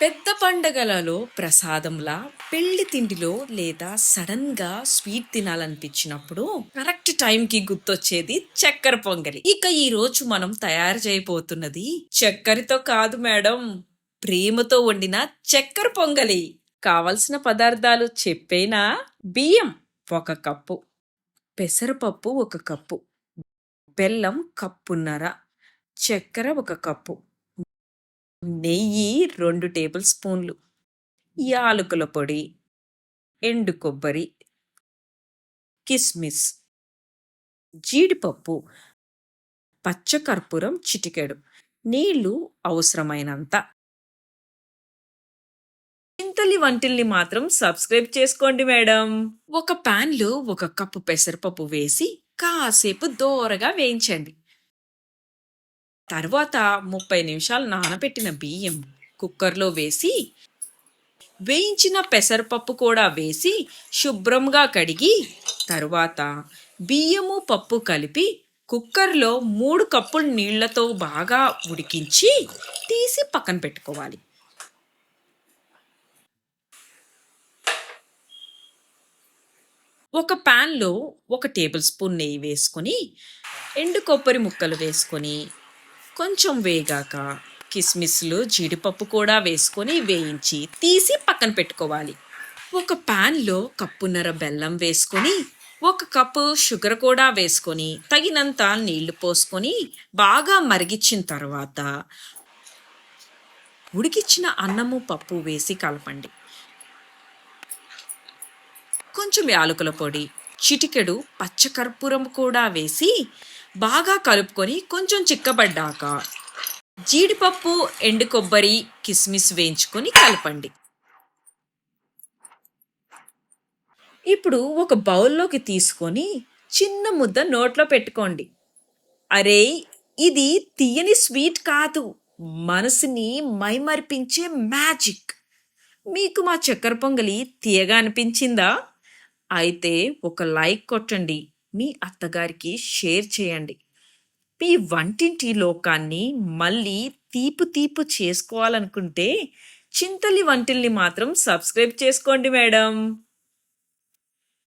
పెద్ద పండగలలో ప్రసాదంలా పెళ్లి తిండిలో లేదా సడన్ గా స్వీట్ తినాలనిపించినప్పుడు కరెక్ట్ టైం కి గుర్తొచ్చేది చక్కెర పొంగలి. ఇక ఈ రోజు మనం తయారు చేయబోతున్నది చక్కెరతో కాదు మేడం, ప్రేమతో వండిన చక్కెర పొంగలి. కావలసిన పదార్థాలు చెప్పేనా? బియ్యం 1 కప్పు, పెసరపప్పు 1 కప్పు, బెల్లం కప్పున్నర, చక్కెర 1 కప్పు, నెయ్యి 2 టేబుల్ స్పూన్లు, యాలకుల పొడి, ఎండు కొబ్బరి, కిస్మిస్, జీడిపప్పు, పచ్చకర్పూరం చిటికెడు, నీళ్లు అవసరమైనంత. చింతలి వంటిల్ని మాత్రం సబ్స్క్రైబ్ చేసుకోండి మేడం. ఒక పాన్ లో 1 కప్పు పెసరపప్పు వేసి కాసేపు దోరగా వేయించండి. తర్వాత 30 నిమిషాలు నానబెట్టిన బియ్యం కుక్కర్లో వేసి వేయించిన పెసరపప్పు కూడా వేసి శుభ్రంగా కడిగి తరువాత బియ్యము పప్పు కలిపి కుక్కర్లో 3 కప్పుల నీళ్లతో బాగా ఉడికించి తీసి పక్కన పెట్టుకోవాలి. ఒక ప్యాన్లో 1 టేబుల్ స్పూన్ నెయ్యి వేసుకొని ఎండు కొబ్బరి ముక్కలు వేసుకొని కొంచెం వేగాక కిస్మిస్లు జీడిపప్పు కూడా వేసుకొని వేయించి తీసి పక్కన పెట్టుకోవాలి. ఒక ప్యాన్లో కప్పున్నర బెల్లం వేసుకొని 1 కప్పు షుగర్ కూడా వేసుకొని తగినంత నీళ్లు పోసుకొని బాగా మరిగించిన తర్వాత ఉడికిచ్చిన అన్నము పప్పు వేసి కలపండి. కొంచెం యాలకుల పొడి, చిటికెడు పచ్చకర్పూరం కూడా వేసి బాగా కలుపుకొని కొంచెం చిక్కబడ్డాక జీడిపప్పు ఎండు కొబ్బరి కిస్మిస్ వేయించుకొని కలపండి. ఇప్పుడు ఒక బౌల్లోకి తీసుకొని చిన్న ముద్ద నోట్లో పెట్టుకోండి. అరే, ఇది తీయని స్వీట్ కాదు, మనసుని మైమరిపించే మ్యాజిక్. మీకు మా చక్కెర పొంగలి తీయగా అనిపించిందా? అయితే ఒక లైక్ కొట్టండి, మీ అత్తగారికి షేర్ చేయండి. మీ వంటింటి లోకాన్ని మళ్ళీ తీపు తీపు చేసుకోవాలనుకుంటే చింతలి వంటిల్ని మాత్రం సబ్స్క్రైబ్ చేసుకోండి మేడం.